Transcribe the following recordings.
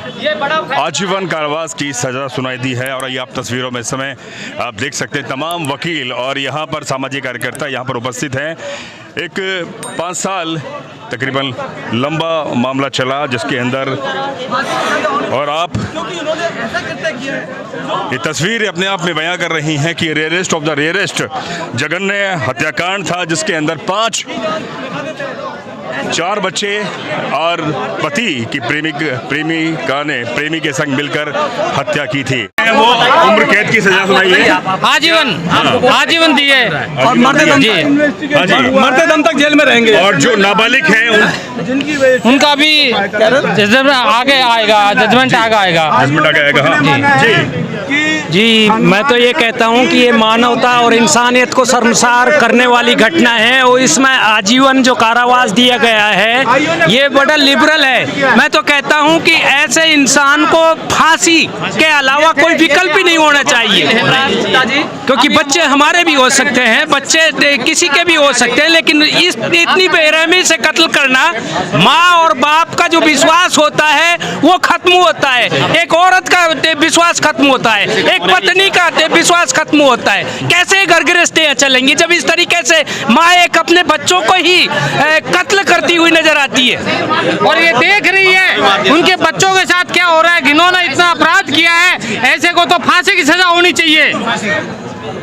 आजीवन कारावास की सजा सुनाई दी है। और ये आप तस्वीरों में इस समय आप देख सकते हैं, तमाम वकील और यहाँ पर सामाजिक कार्यकर्ता यहाँ पर उपस्थित हैं। एक 5 साल तकरीबन लंबा मामला चला जिसके अंदर, और आप ये तस्वीर अपने आप में बयां कर रही हैं कि रेयरेस्ट ऑफ द रेयरेस्ट जघन्य हत्याकांड था जिसके अंदर 4 बच्चे और पति की प्रेमिका ने प्रेमी के संग मिलकर हत्या की थी। वो उम्र कैद की सजा सुनाई है, आजीवन दी है और मरते दम तक जेल में रहेंगे। और जो नाबालिग हैं उनका भी आगे आएगा, जजमेंट आगे आएगा। हाँ जी, मैं तो ये कहता हूँ कि ये मानवता और इंसानियत को शर्मसार करने वाली घटना है और इसमें आजीवन जो कारावास दिया गया है ये बड़ा लिबरल है। मैं तो कहता हूँ कि ऐसे इंसान को फांसी के अलावा कोई विकल्प ही नहीं होना चाहिए, क्योंकि बच्चे हमारे भी हो सकते हैं, बच्चे किसी के भी हो सकते हैं, लेकिन इस इतनी बेरहमी से कत्ल करना, माँ और बाप का जो विश्वास होता है वो खत्म होता है, एक औरत का विश्वास खत्म होता है, एक पत्नी का विश्वास खत्म होता है। कैसे घर गृहस्थियां चलेंगी जब इस तरीके से माँ एक अपने बच्चों को ही कत्ल करती हुई नजर आती है और ये देख रही है उनके बच्चों के साथ क्या हो रहा है। जिन्होंने इतना अपराध किया है ऐसे को तो फांसी की सजा होनी चाहिए।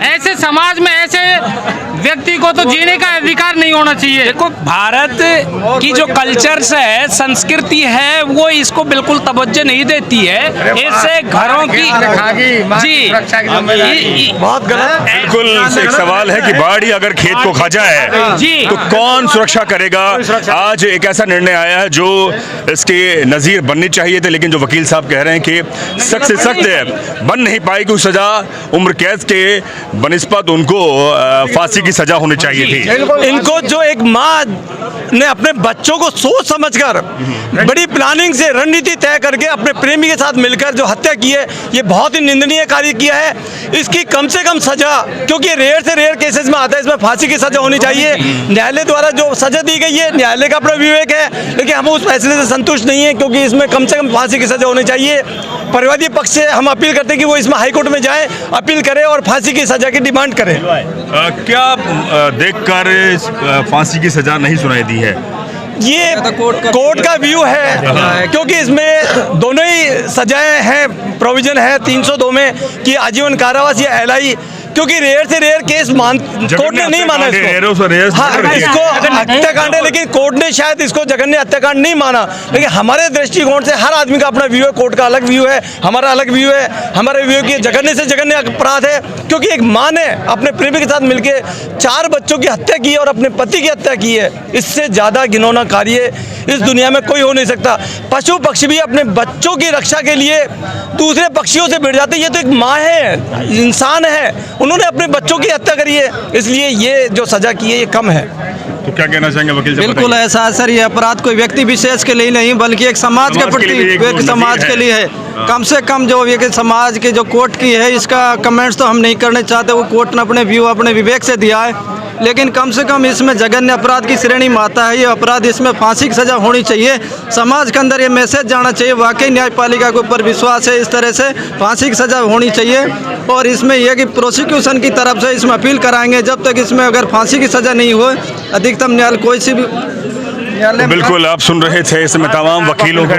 ऐसे समाज में ऐसे व्यक्ति को तो जीने का अधिकार नहीं होना चाहिए। देखो, भारत की जो कल्चर्स है, संस्कृति है, वो इसको बिल्कुल तवज्जो नहीं देती है। इससे घरों की बहुत गलत। बिल्कुल एक सवाल है कि बाढ़ अगर खेत को खा जाए तो कौन सुरक्षा करेगा। आज एक ऐसा निर्णय आया है जो इसके नज़ीर बननी चाहिए थे, लेकिन जो वकील साहब कह रहे हैं कि सख्त से सख्त बन नहीं पाएगी सजा, उम्र कैद के बनिस्बत उनको फांसी की सजा होनी चाहिए थी। इनको जो एक माँ ने अपने बच्चों को सोच समझकर बड़ी प्लानिंग से रणनीति तय करके अपने प्रेमी के साथ मिलकर जो हत्या की है, ये बहुत ही निंदनीय कार्य किया है। इसकी कम से कम सजा, क्योंकि रेयर से रेयर केसेस में आता है, इसमें फांसी की सजा होनी चाहिए। न्यायालय द्वारा जो सजा दी गई है, न्यायालय का अपना विवेक है, लेकिन हम उस फैसले से संतुष्ट नहीं है, क्योंकि इसमें कम से कम फांसी की सजा होनी चाहिए। परिवादी पक्ष से हम अपील करते हैं कि वो इसमें हाईकोर्ट में जाएं, अपील करें और फांसी की सजा की डिमांड करें। क्या देखकर फांसी की सजा नहीं सुनाई दी है? ये कोर्ट का व्यू है, क्योंकि इसमें दोनों ही सजाएं हैं, प्रोविजन है 302 में कि आजीवन कारावास या एलआई, क्योंकि रेयर से रेयर केस कोर्ट ने नहीं माना इसको। हाँ, इसको हत्याकांड है, लेकिन कोर्ट ने शायद इसको जघन्य हत्याकांड नहीं माना। लेकिन हमारे दृष्टिकोण से हर आदमी का अपना व्यू है, कोर्ट का अलग व्यू है, हमारा अलग व्यू है। हमारे व्यू की जघन्य से जघन्य अपराध है, क्योंकि एक माँ ने अपने प्रेमी के साथ मिलकर 4 बच्चों की हत्या की है और अपने पति की हत्या की है। इससे ज़्यादा घिनौना कार्य इस दुनिया में कोई हो नहीं सकता। पशु पक्षी भी अपने बच्चों की रक्षा के लिए दूसरे पक्षियों से भिड़ जाते हैं। ये तो एक माँ है, इंसान है, उन्होंने अपने बच्चों की हत्या करी है, इसलिए ये जो सजा की है ये कम है। तो क्या कहना चाहेंगे वकील साहब? बिल्कुल ऐसा है सर, ये अपराध कोई व्यक्ति विशेष के लिए नहीं बल्कि एक समाज के प्रति, एक समाज के लिए है। कम से कम जो ये समाज के जो कोर्ट की है, इसका कमेंट्स तो हम नहीं करने चाहते, वो कोर्ट ने अपने व्यू अपने विवेक से दिया है, लेकिन कम से कम इसमें जघन्य अपराध की श्रेणी में आता है ये अपराध। इसमें फांसी की सजा होनी चाहिए। समाज के अंदर ये मैसेज जाना चाहिए, वाकई न्यायपालिका के ऊपर विश्वास है, इस तरह से फांसी की सजा होनी चाहिए। और इसमें यह कि प्रोसिक्यूशन की तरफ से इसमें अपील कराएंगे, जब तक इसमें अगर फांसी की सजा नहीं हो, अधिकतम न्यायालय कोई सी भी बिल्कुल आप सुन रहे थे इसमें तमाम वकीलों को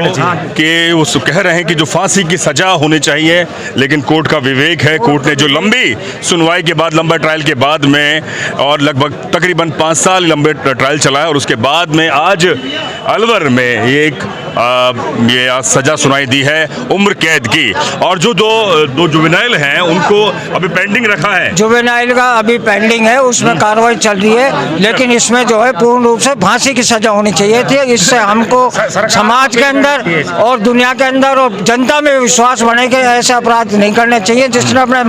कि वो कह रहे हैं कि जो फांसी की सजा होनी चाहिए, लेकिन कोर्ट का विवेक है। कोर्ट ने जो लंबी सुनवाई के बाद, लंबा ट्रायल के बाद में, और लगभग तकरीबन 5 साल लंबे ट्रायल चला है, और उसके बाद में आज अलवर में ये सजा सुनाई दी है उम्र कैद की। और जो दो जुवेनाइल हैं उनको अभी पेंडिंग रखा है। जुवेनाइल का अभी पेंडिंग है, उसमें कार्रवाई चल रही है, लेकिन इसमें जो है पूर्ण रूप से फांसी की सजा होनी चाहिए थी। इससे हमको समाज के अंदर और दुनिया के अंदर और जनता में विश्वास बने कि ऐसे अपराध नहीं करने चाहिए। जिसने अपने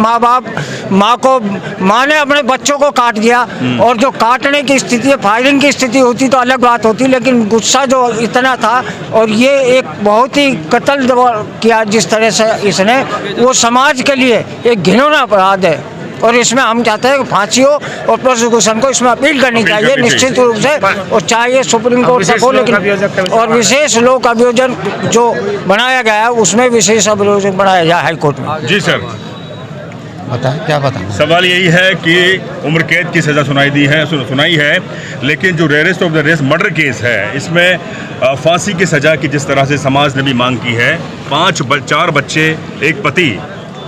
माँ ने अपने बच्चों को काट दिया, और जो काटने की स्थिति, फायरिंग की स्थिति होती तो अलग बात होती, लेकिन गुस्सा जो इतना था, और ये एक बहुत ही कत्ल किया जिस तरह से इसने, वो समाज के लिए एक घिनौना अपराध है। और इसमें हम चाहते हैं कि फांसी हो और प्रोसिक्यूशन को इसमें अपील करनी चाहिए निश्चित रूप से, और चाहिए सुप्रीम कोर्ट तक हो, लेकिन और विशेष लोक अभियोजन जो बनाया गया है उसमें विशेष अभियोजन बनाया जाए हाई कोर्ट में। जी सर, बताएं क्या बताएं। सवाल यही है कि उम्र कैद की सज़ा सुनाई है, लेकिन जो rarest of the rarest murder case है, इसमें फांसी की सज़ा की जिस तरह से समाज ने भी मांग की है, 4 बच्चे, एक पति,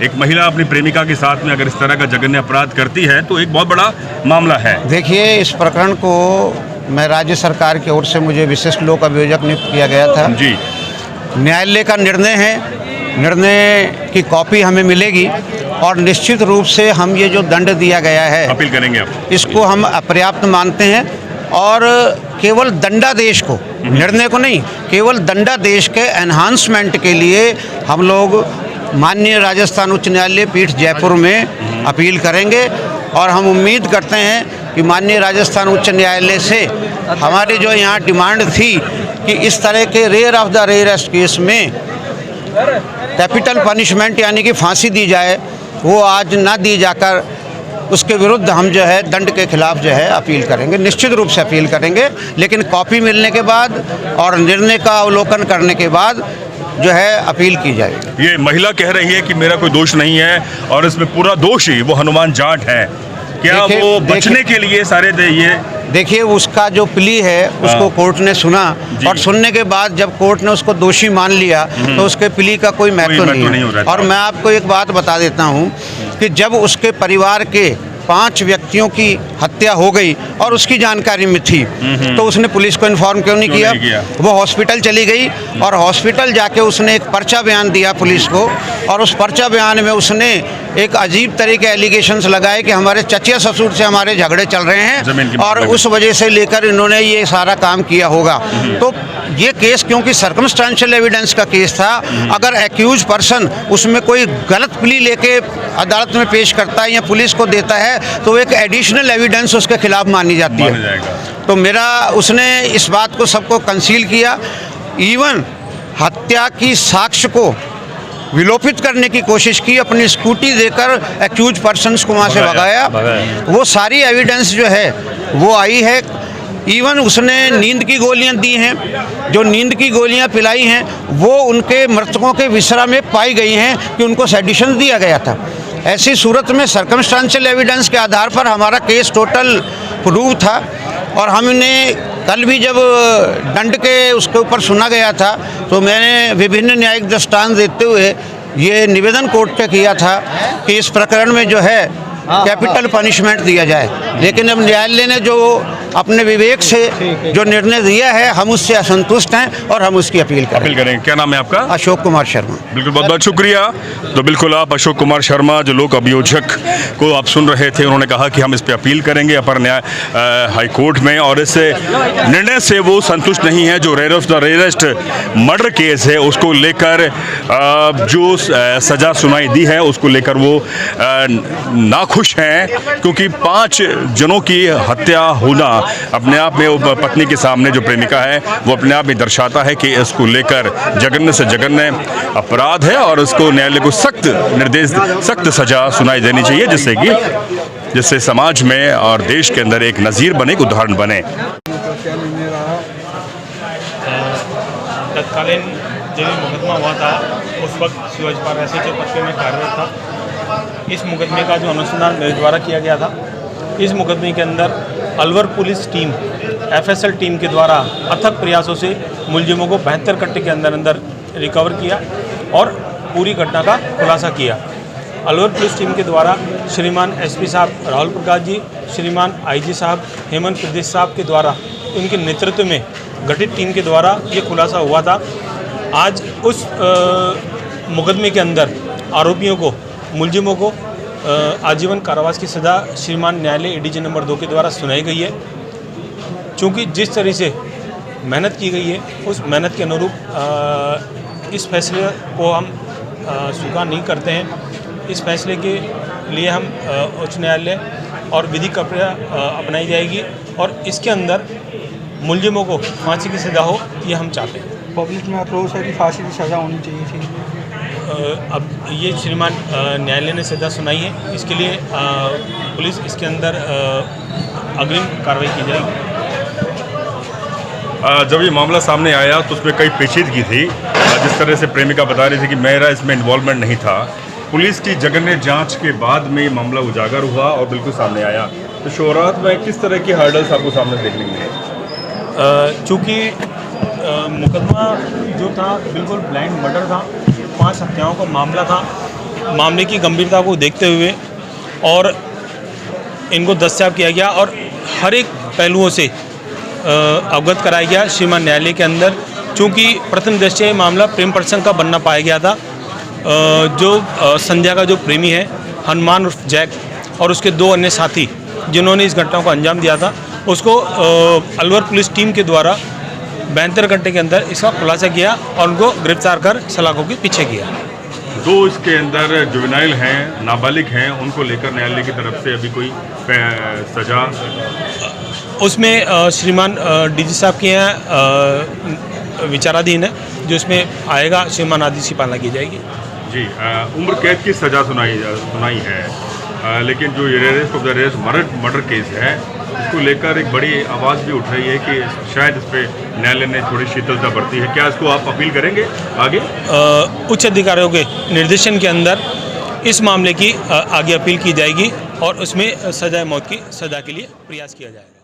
एक महिला अपनी प्रेमिका के साथ में अगर इस तरह का जघन्य अपराध करती है तो एक बहुत बड़ा मामला है। देखिए, इस प्रकरण को मैं राज्य सरकार की ओर से मुझे विशिष्ट लोक अभियोजक नियुक्त किया गया था जी। न्यायालय का निर्णय है, निर्णय की कॉपी हमें मिलेगी और निश्चित रूप से हम ये जो दंड दिया गया है अपील करेंगे आप? इसको हम अपर्याप्त मानते हैं और केवल दंडादेश को, निर्णय को नहीं, केवल दंडादेश के एनहांसमेंट के लिए हम लोग माननीय राजस्थान उच्च न्यायालय पीठ जयपुर में अपील करेंगे और हम उम्मीद करते हैं कि माननीय राजस्थान उच्च न्यायालय से हमारी जो यहाँ डिमांड थी कि इस तरह के rare of the rarest case में कैपिटल पनिशमेंट यानी कि फांसी दी जाए, वो आज ना दी जाकर उसके विरुद्ध हम जो है दंड के खिलाफ जो है अपील करेंगे, निश्चित रूप से अपील करेंगे, लेकिन कॉपी मिलने के बाद और निर्णय का अवलोकन करने के बाद जो है अपील की जाएगी। ये महिला कह रही है कि मेरा कोई दोष नहीं है और इसमें पूरा दोषी वो हनुमान जाट है, क्या वो बचने के लिए सारे ये? देखिए, उसका जो प्ली है उसको कोर्ट ने सुना और सुनने के बाद जब कोर्ट ने उसको दोषी मान लिया तो उसके प्ली का कोई महत्व नहीं है। और मैं आपको एक बात बता देता हूँ कि जब उसके परिवार के 5 व्यक्तियों की हत्या हो गई और उसकी जानकारी में थी तो उसने पुलिस को इन्फॉर्म क्यों नहीं किया? वो हॉस्पिटल चली गई और हॉस्पिटल जाके उसने एक पर्चा बयान दिया पुलिस को और उस पर्चा बयान में उसने एक अजीब तरह के एलिगेशंस लगाए कि हमारे चचिया ससुर से हमारे झगड़े चल रहे हैं और उस वजह से लेकर इन्होंने ये सारा काम किया होगा। तो ये केस क्योंकि सर्कमस्टेंशियल एविडेंस का केस था, अगर एक्यूज पर्सन उसमें कोई गलत प्ली लेके अदालत में पेश करता है या पुलिस को देता है तो एक एडिशनल एविडेंस उसके खिलाफ मानी जाती है। तो मेरा उसने इस बात को सबको कंसील किया, इवन हत्या की साक्ष्य को विलोपित करने की कोशिश की, अपनी स्कूटी देकर एक्यूज पर्सन्स को वहाँ से भगाया। वो सारी एविडेंस जो है वो आई है। इवन उसने नींद की गोलियां दी हैं, जो नींद की गोलियां पिलाई हैं वो उनके मृतकों के विसरा में पाई गई हैं कि उनको सेडिशन दिया गया था। ऐसी सूरत में सर्कमस्टेंशियल एविडेंस के आधार पर हमारा केस टोटल प्रूव था और हमने कल भी जब दंड के उसके ऊपर सुना गया था तो मैंने विभिन्न न्यायिक दृष्टांत देते हुए ये निवेदन कोर्ट पे किया था कि इस प्रकरण में जो है कैपिटल पनिशमेंट दिया जाए, लेकिन अब न्यायालय ने जो अपने विवेक से जो निर्णय दिया है हम उससे असंतुष्ट हैं और हम उसकी अपील करेंगे। क्या नाम है आपका? अशोक कुमार शर्मा। बिल्कुल, बहुत बहुत शुक्रिया। तो बिल्कुल आप अशोक कुमार शर्मा जो लोक अभियोजक को आप सुन रहे थे, उन्होंने कहा कि हम इस पे अपील करेंगे अपर न्याय हाई कोर्ट में और इस निर्णय से वो संतुष्ट नहीं है। जो rare of the rarest murder case है उसको लेकर जो सज़ा सुनाई दी है उसको लेकर वो नाखुश हैं, क्योंकि 5 जनों की हत्या होना अपने आप में वो पत्नी के सामने जो प्रेमिका है वो अपने आप में दर्शाता है कि इसको लेकर जघन्य से जघन्य अपराध है और उसको न्यायालय को सख्त सजा सुनाई देनी चाहिए, जिससे समाज में और देश के अंदर एक नज़ीर बने, एक उदाहरण बने। तत्कालीन जब मुकदमा हुआ था उस वक्त शिवाजी पार्क SHO पद में कार्यरत था। इस मुकदमे का जो अनुसंधान मेरे द्वारा किया गया था, इस मुकदमे के अंदर Alwar police team FSL team के द्वारा अथक प्रयासों से मुलजिमों को 72 घंटे के अंदर रिकवर किया और पूरी घटना का खुलासा किया। अलवर पुलिस टीम के द्वारा श्रीमान SP साहब राहुल प्रकाश जी, श्रीमान IG साहब हेमंत प्रदेश साहब के द्वारा उनके नेतृत्व में गठित टीम के द्वारा ये खुलासा हुआ था। आज उस मुकदमे के अंदर आरोपियों को, मुलजिमों को आजीवन कारावास की सज़ा श्रीमान न्यायालय ADJ नंबर 2 के द्वारा सुनाई गई है। चूँकि जिस तरह से मेहनत की गई है उस मेहनत के अनुरूप इस फैसले को हम स्वीकार नहीं करते हैं। इस फैसले के लिए हम उच्च न्यायालय और विधि प्रक्रिया अपनाई जाएगी और इसके अंदर मुलजिमों को फांसी की सज़ा हो, ये हम चाहते हैं। पब्लिक में अप्रोच है कि फांसी की सज़ा होनी चाहिए थी। अब ये श्रीमान न्यायालय ने सजा सुनाई है, इसके लिए पुलिस इसके अंदर अग्रिम कार्रवाई की जाएगी। जब ये मामला सामने आया तो उसमें कई पेचीदगी थी। जिस तरह से प्रेमिका बता रही थी कि मेरा इसमें इन्वॉल्वमेंट नहीं था, पुलिस की जघन्य जांच के बाद में ये मामला उजागर हुआ और बिल्कुल सामने आया। तो शुरुआत में किस तरह की हर्डल्स आपको सामने देखने मिले? चूँकि मुकदमा जो था बिल्कुल ब्लाइंड मर्डर था, 5 हत्याओं का मामला था। मामले की गंभीरता को देखते हुए और इनको दस्तयाब किया गया और हर एक पहलुओं से अवगत कराया गया श्रीमान न्यायालय के अंदर। चूँकि प्रथम दृष्टया मामला प्रेम प्रसंग का बनना पाया गया था। जो संध्या का जो प्रेमी है हनुमान उर्फ जैक और उसके 2 अन्य साथी जिन्होंने इस घटना को अंजाम दिया था, उसको अलवर पुलिस टीम के द्वारा 72 घंटे के अंदर इसका खुलासा किया और उनको गिरफ्तार कर सलाखों के पीछे किया। 2 इसके अंदर जुवेनाइल हैं, नाबालिग हैं, उनको लेकर न्यायालय की तरफ से अभी कोई सजा? उसमें श्रीमान डीजी साहब के यहाँ विचाराधीन है, जो इसमें आएगा श्रीमान आदेश की पालना की जाएगी। जी, उम्र कैद की सजा सुनाई है, लेकिन जो ये rest of the rest murder case है, इसको लेकर एक बड़ी आवाज़ भी उठ रही है कि शायद इस पर न्यायालय ने थोड़ी शीतलता बरती है। क्या इसको आप अपील करेंगे आगे? उच्च अधिकारियों के निर्देशन के अंदर इस मामले की आगे अपील की जाएगी और उसमें सजा मौत की सजा के लिए प्रयास किया जाएगा।